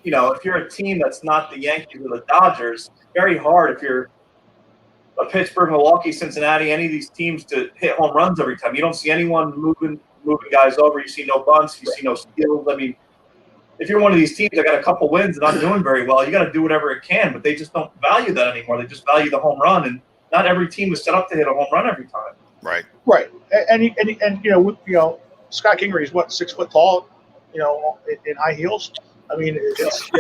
if you're a team that's not the Yankees or the Dodgers, it's very hard if you're a Pittsburgh, Milwaukee, Cincinnati, any of these teams to hit home runs every time. You don't see anyone moving guys over. You see no bunts. You see no steals. I mean, if you're one of these teams that got a couple wins and not doing very well, you got to do whatever it can. But they just don't value that anymore. They just value the home run, and not every team is set up to hit a home run every time. Right. And Scott Kingery is 6 foot tall, in high heels. I mean, it's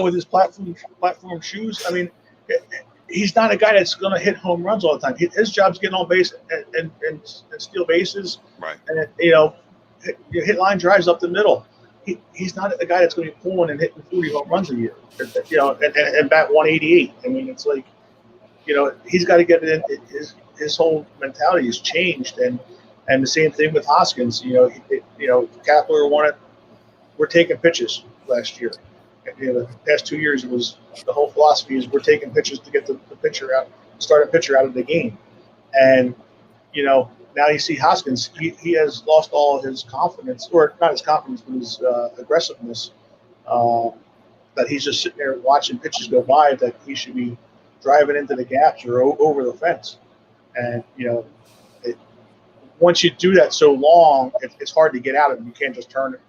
with his platform shoes. I mean, he's not a guy that's going to hit home runs all the time. His job's getting on base and steal bases. Right. And hit line drives up the middle. He's not a guy that's going to be pulling and hitting 40 home runs a year. And bat 188. I mean, it's like, he's got to get it in. His whole mentality has changed, and the same thing with Hoskins. Kapler we're taking pitches last year. The past 2 years, it was the whole philosophy is we're taking pitches to get the pitcher out, starting pitcher out of the game, and now you see Hoskins. He has lost all of his confidence, or not his confidence, but his aggressiveness. That he's just sitting there watching pitches go by that he should be driving into the gaps or over the fence. And, once you do that so long, it's hard to get out of it. You can't just turn it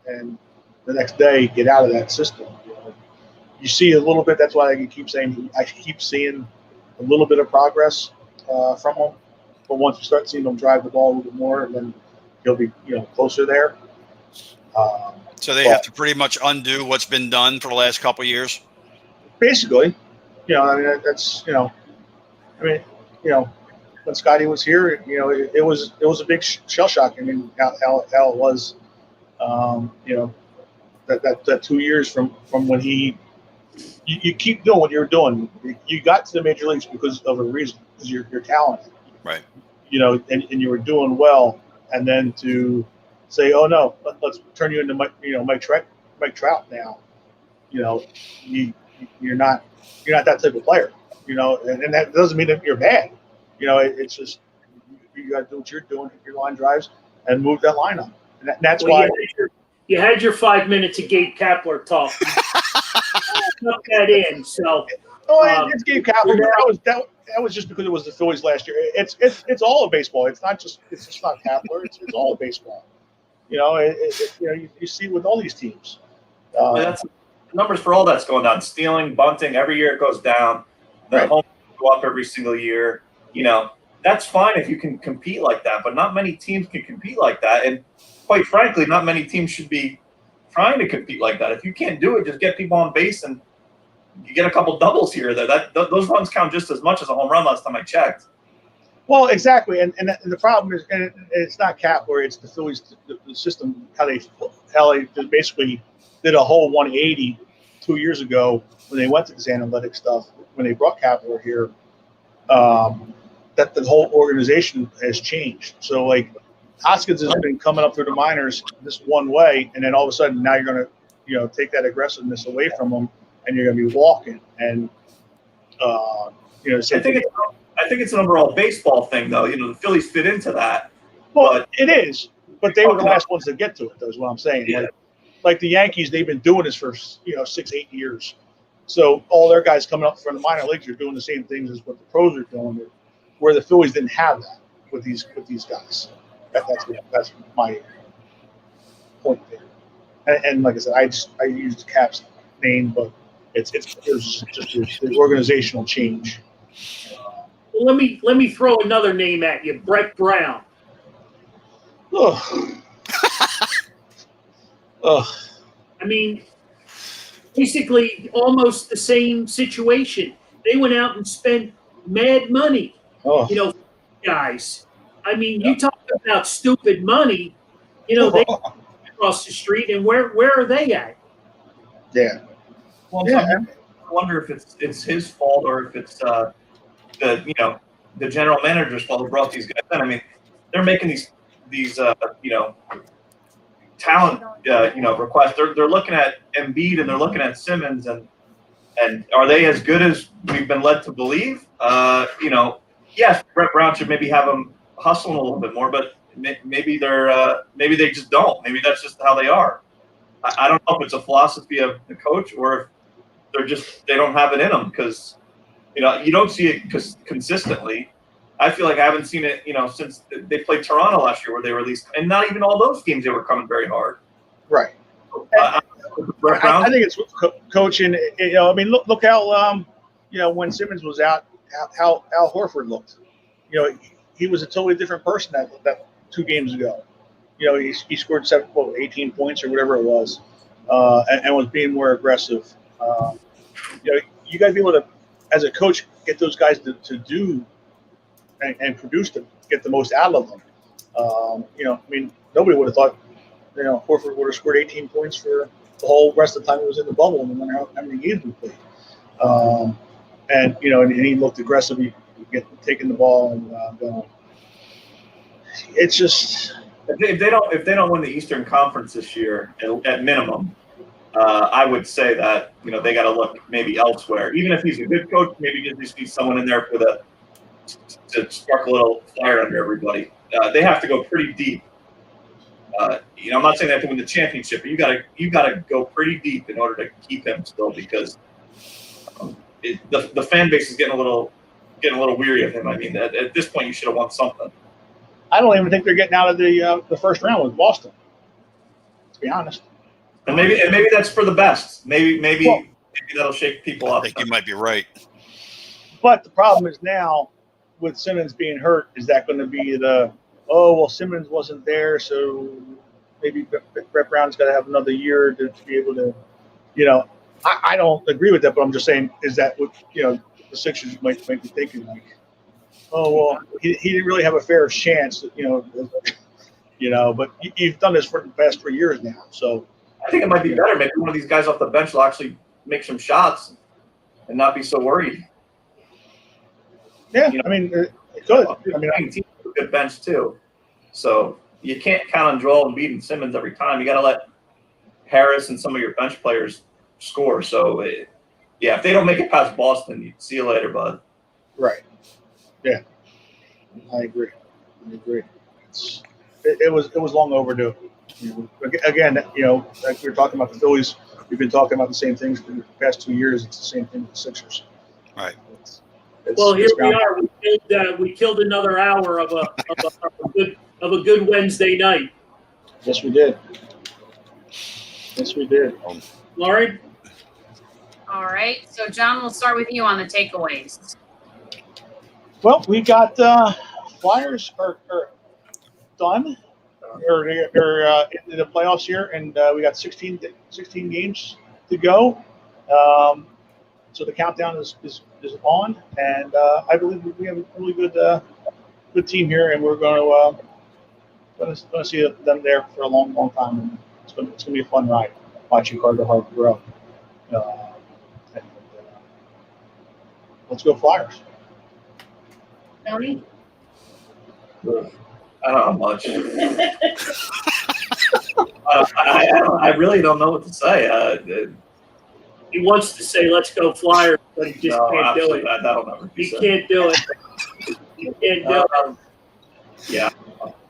and the next day get out of that system. You see a little bit. That's why I keep saying I keep seeing a little bit of progress from him. But once you start seeing him drive the ball a little bit more, then he'll be closer there. So they have to pretty much undo what's been done for the last couple of years. Basically, I mean that's when Scotty was here, it was a big shell shock. I mean, how it was, that 2 years from when you keep doing what you're doing. You got to the major leagues because of a reason, because you're talented, right? And you were doing well, and then to say, oh no, let's turn you into Mike Trout now. You're not that type of player. And that doesn't mean that you're bad. It's just you got to do what you're doing, hit your line drives, and move that line up. And that's why you had your 5 minutes of Gabe Kapler talk. Put that in. So, it's Gabe Kapler. That was just because it was the Phillies last year. It's all of baseball. It's just not Kapler. It's all of baseball. You see it with all these teams. That's numbers for all that's going down. Stealing, bunting, every year it goes down. The home go up every single year. That's fine if you can compete like that, but not many teams can compete like that. And quite frankly, not many teams should be trying to compete like that. If you can't do it, just get people on base and you get a couple doubles here or there. Those runs count just as much as a home run last time I checked. Well, exactly. And the problem is, and it's not Kapler, it's the Phillies, the system, how how they basically did a whole 180 2 years ago when they went to this analytic stuff, when they brought Capital here, that the whole organization has changed. So like Hoskins has been coming up through the minors this one way, and then all of a sudden now you're going to, take that aggressiveness away from them, and you're going to be walking. And I think it's an overall baseball thing, though. The Phillies fit into that. Well, it is, but they were the last ones to get to it. Though, is what I'm saying. Yeah. Like the Yankees, they've been doing this for 6-8 years. So all their guys coming up from the minor leagues are doing the same things as what the pros are doing. Where the Phillies didn't have that with these guys. That's my point there. And like I said, I used Cap's name, but there's organizational change. Well, let me throw another name at you, Brett Brown. Ugh. I mean, basically almost the same situation. They went out and spent mad money. Guys. I mean, you talk about stupid money. They across the street, and where are they at? Yeah. Well, I wonder if it's his fault or if it's the general manager's fault who brought these guys in. I mean, they're making these talent requests. They're looking at Embiid and they're looking at Simmons, and are they as good as we've been led to believe? Yes, Brett Brown should maybe have them hustling a little bit more, but maybe maybe they just don't. Maybe that's just how they are. I don't know if it's a philosophy of the coach or if they don't have it in them, because you don't see it consistently. I feel like I haven't seen it since they played Toronto last year, where they released, and not even all those games they were coming very hard. Right. I think it's coaching. I mean, look how when Simmons was out, how Al Horford looked. He was a totally different person that 2 games ago. He scored 18 points or whatever it was, and was being more aggressive. You got to be able to, as a coach, get those guys to do and produce them, get the most out of them. I mean, nobody would have thought, Horford would have scored 18 points for the whole rest of the time he was in the bubble, no matter how many games we played. And he looked aggressive, taking the ball and going. It's just if they don't win the Eastern Conference this year at minimum, I would say that they got to look maybe elsewhere. Even if he's a good coach, maybe just need someone in there to spark a little fire under everybody. They have to go pretty deep. I'm not saying they have to win the championship, but you got to go pretty deep in order to keep him still, because the fan base is getting a little weary of him. I mean, at this point, you should have won something. I don't even think they're getting out of the first round with Boston, to be honest. And maybe that's for the best. Maybe that'll shake people up. I think you might be right. But the problem is now, with Simmons being hurt, is that going to be Simmons wasn't there, so maybe Brett Brown's got to have another year to be able to, I don't agree with that, but I'm just saying, is that what, the Sixers might be thinking, like, he didn't really have a fair chance, but you've done this for the past 3 years now, so. I think it might be better. Maybe one of these guys off the bench will actually make some shots and not be so worried. Yeah, I mean, it could. I mean, team has a good bench too, so you can't count on Joel Embiid and Simmons every time. You got to let Harris and some of your bench players score. So, if they don't make it past Boston, you see you later, bud. Right. Yeah, I agree. It was long overdue. Again, like we were talking about the Phillies, we've been talking about the same things for the past 2 years. It's the same thing with the Sixers. Right. Well, here we are. We killed another hour of a good Wednesday night. Yes, we did. Lauren? All right. So, John, we'll start with you on the takeaways. Well, we got Flyers are done. Or in the playoffs here, and we got 16 games to go. So the countdown is on, and I believe we have a really good team here, and we're going to see them there for a long time. gonna be a fun ride watching Carter Hart grow. And, let's go Flyers. Tony? I don't know much. I really don't know what to say. He wants to say, let's go Flyers, but he just No, can't do absolutely, it. that'll never be He said. can't do it. He can't do it. Yeah,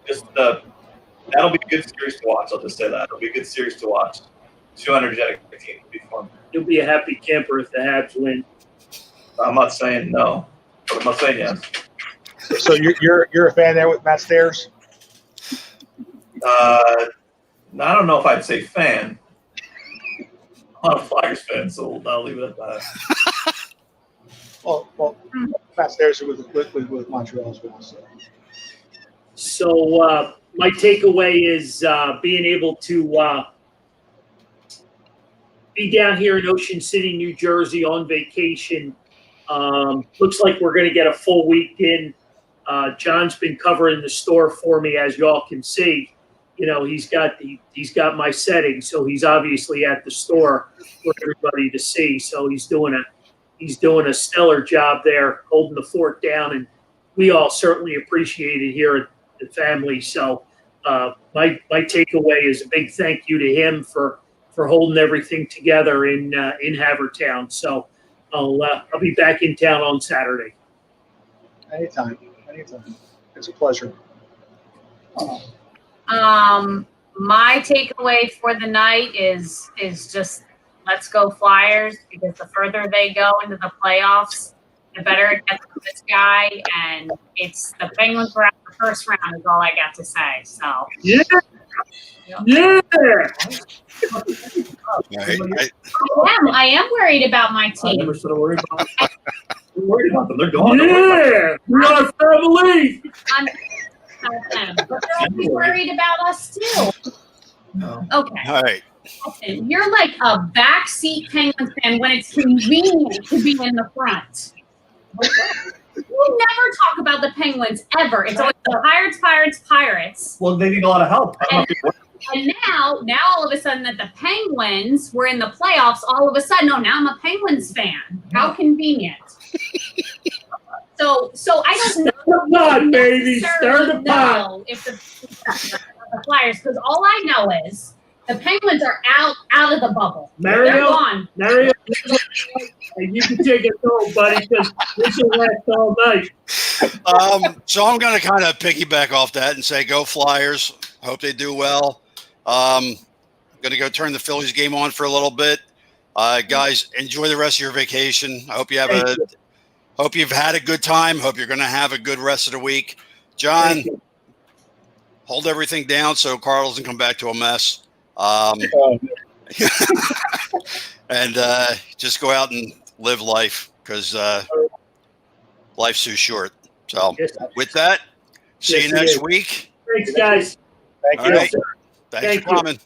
just that'll be a good series to watch. I'll just say that it'll be a good series to watch. Two energetic teams will be fun. He'll be a happy camper if the Habs win. I'm not saying no, but I'm not saying yes. So you're a fan there with Matt Stairs? I don't know if I'd say fan. I'm not a Flyers fan, so I'll leave it at that. Well, Matt Stairs with Montreal as well. So my takeaway is being able to be down here in Ocean City, New Jersey on vacation. Looks like we're going to get a full week in. John's been covering the store for me, as y'all can see. You know, he's got my setting, so he's obviously at the store for everybody to see. So he's doing a stellar job there, holding the fort down, and we all certainly appreciate it here at the family. So my takeaway is a big thank you to him for holding everything together in Havertown. So I'll be back in town on Saturday. Anytime. It's a pleasure. My takeaway for the night is just let's go Flyers, because the further they go into the playoffs, the better it gets for this guy. And it's the Penguins were out the first round is all I got to say. So Yeah. I am worried about my I team. never said a word about them. I'm worried about them. They're going. Yeah, we are family. I'm but they're always worried about us too. No. Okay. All right. Listen, you're like a backseat Penguins fan when it's convenient to be in the front. We never talk about the Penguins ever. It's always the Pirates. Well, they need a lot of help. I don't know if And now all of a sudden that the Penguins were in the playoffs, all of a sudden, now I'm a Penguins fan. How convenient. So I don't know. Stir the pot, baby. Stir the pot. know if the Flyers, because all I know is the Penguins are out of the bubble. They're Mario, gone. you can take it home, buddy, because this will last all night. So I'm going to kind of piggyback off that and say go Flyers. Hope they do well. I'm going to go turn the Phillies game on for a little bit. Guys, enjoy the rest of your vacation. I hope hope you've had a good time. Hope you're going to have a good rest of the week. John, hold everything down so Carl doesn't come back to a mess. And just go out and live life, because life's too short. So with that, see you next week. Thanks, guys. Thank All you. right. Thanks for coming.